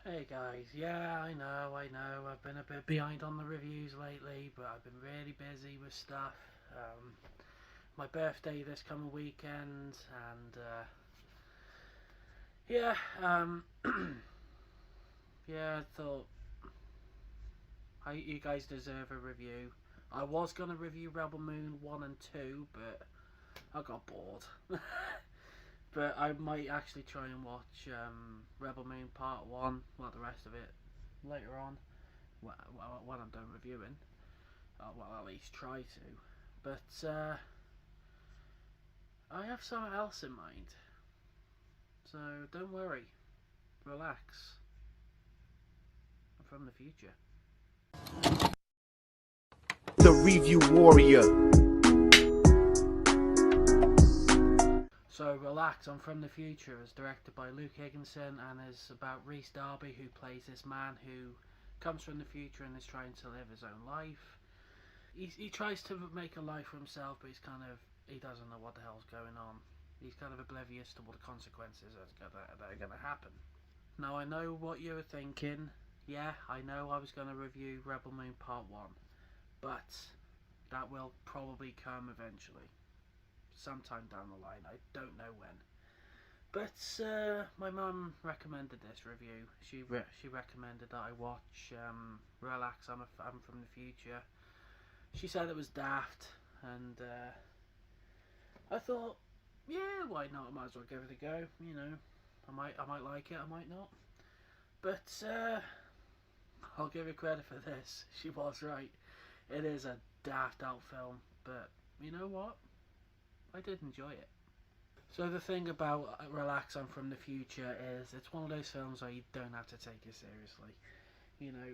Hey guys, yeah, I know, I've been a bit behind on the reviews lately, but I've been really busy with stuff. Um, my birthday this coming weekend, and yeah, yeah, I thought you guys deserve a review. I was gonna review Rebel Moon 1 and 2, but I got bored. But I might actually try and watch Rebel Moon Part 1, well, the rest of it, later on, when I'm done reviewing. Well, at least try to. But I have something else in mind. So don't worry, relax. I'm from the future. The Review Warrior. So relax, I'm from the future is directed by Luke Higginson and is about Rhys Darby, who plays this man who comes from the future and is trying to live his own life. He tries to make a life for himself, but he doesn't know what the hell's going on. He's kind of oblivious to what the consequences that are going to happen. Now I know what you were thinking. Yeah, I know I was going to review Rebel Moon Part 1, but that will probably come eventually. Sometime down the line, I don't know when. But my mum recommended this review. She recommended that I watch Relax, I'm from the future. She said it was daft, and I thought, yeah, why not? I might as well give it a go. You know, I might like it, I might not. But I'll give her credit for this. She was right. It is a daft out film, but you know what? I did enjoy it. So the thing about Relax, I'm from the future is it's one of those films where you don't have to take it seriously. You know,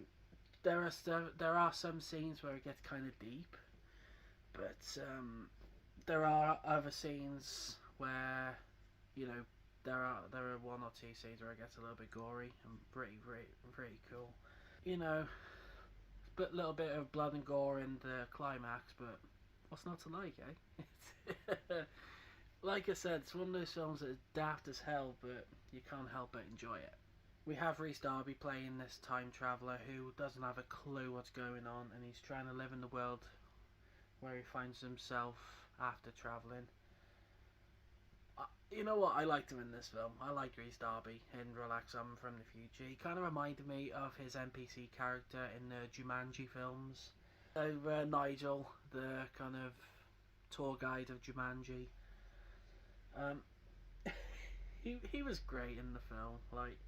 there are some scenes where it gets kind of deep, but there are other scenes where you know there are one or two scenes where it gets a little bit gory and pretty cool. You know, but a little bit of blood and gore in the climax, but what's not to like, eh? Like I said, it's one of those films that is daft as hell, but you can't help but enjoy it. We have Rhys Darby playing this time traveller who doesn't have a clue what's going on, and he's trying to live in the world where he finds himself after travelling. You know what? I liked him in this film. I liked Rhys Darby in Relax, I'm from the Future. He kind of reminded me of his NPC character in the Jumanji films. Nigel, the kind of tour guide of Jumanji. Um, he was great in the film. Like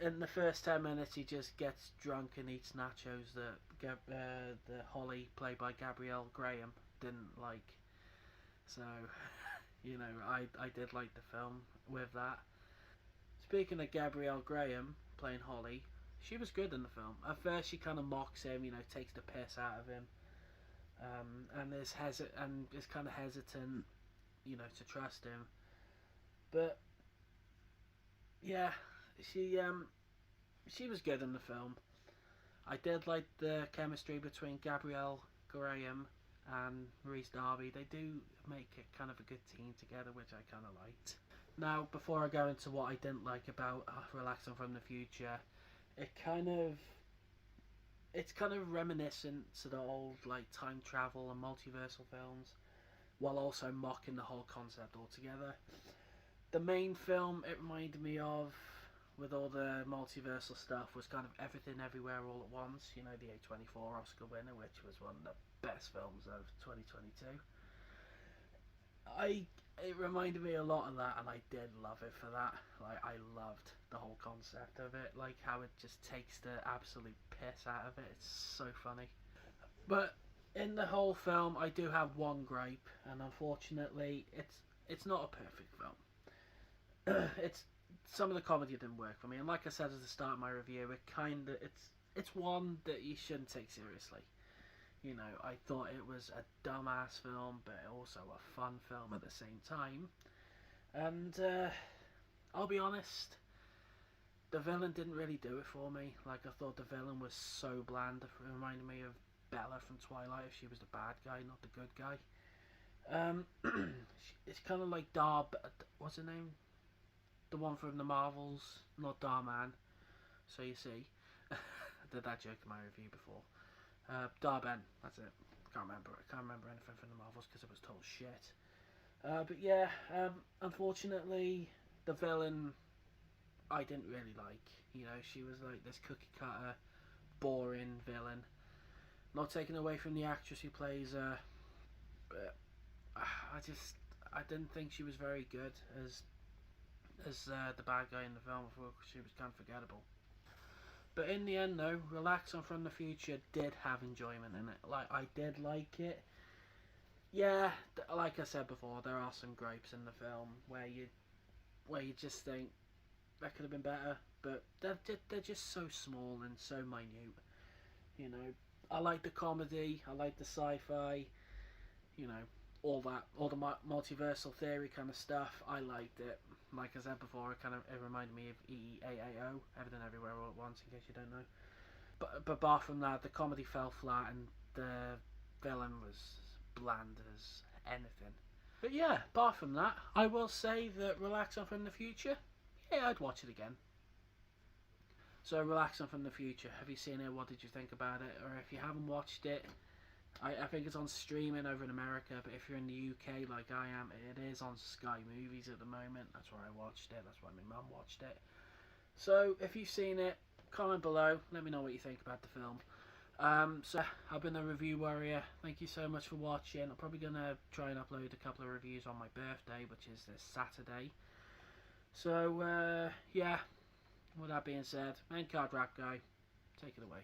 in the first 10 minutes, he just gets drunk and eats nachos that the Holly, played by Gabrielle Graham, didn't like. So you know, I did like the film with that. Speaking of Gabrielle Graham playing Holly, she was good in the film. At first, she kind of mocks him, you know, takes the piss out of him, and is kind of hesitant, you know, to trust him. But yeah, she she was good in the film. I did like the chemistry between Gabrielle Graham and Rhys Darby. They do make it kind of a good team together, which I kind of liked. Now, before I go into what I didn't like about Relaxing from the Future, it kind of it's kind of reminiscent to the old like time travel and multiversal films, while also mocking the whole concept altogether. The main film it reminded me of, with all the multiversal stuff, was kind of Everything Everywhere All at Once. You know, the A24 Oscar winner, which was one of the best films of 2022. I It reminded me a lot of that, and I did love it for that. Like, I loved the whole concept of it, like how it just takes the absolute piss out of it. It's so funny. But in the whole film, I do have one gripe, and unfortunately, it's not a perfect film. It's some of the comedy didn't work for me, and like I said at the start of my review, it's one that you shouldn't take seriously. You know, I thought it was a dumbass film, but also a fun film at the same time. And I'll be honest, the villain didn't really do it for me. Like, I thought the villain was so bland. It reminded me of Bella from Twilight if she was the bad guy, not the good guy. It's kind of like Darb. What's her name? the one from the Marvels, not Darman. So you see, I did that joke in my review before. Darben, that's it. Can't remember anything from the Marvels because it was total shit. But yeah, unfortunately, the villain I didn't really like. You know, she was like this cookie cutter, boring villain. Not taken away from the actress who plays her, but I didn't think she was very good as the bad guy in the film. I thought she was kind of forgettable. But in the end, though, Relax On From the Future did have enjoyment in it. Like, I did like it. Yeah, like I said before, there are some gripes in the film where you just think that could have been better, but they're just so small and so minute. You know, I like the comedy, I like the sci-fi, you know, all the multiversal theory kind of stuff. I liked it. Like I said before, it reminded me of EEAAO, Everything Everywhere All at Once, in case you don't know. But apart from that, the comedy fell flat and the villain was bland as anything. But yeah, apart from that, I will say that Relax On From the Future, yeah, I'd watch it again. So Relax On From the Future, have you seen it? What did you think about it? Or if you haven't watched it, I think it's on streaming over in America, but if you're in the UK like I am, it is on Sky Movies at the moment. That's where I watched it, that's why my mum watched it. So if you've seen it, comment below, let me know what you think about the film. So I've been the Review Warrior. Thank you so much for watching. I'm probably going to try and upload a couple of reviews on my birthday, which is this Saturday. So yeah, with that being said, main card rap guy, take it away.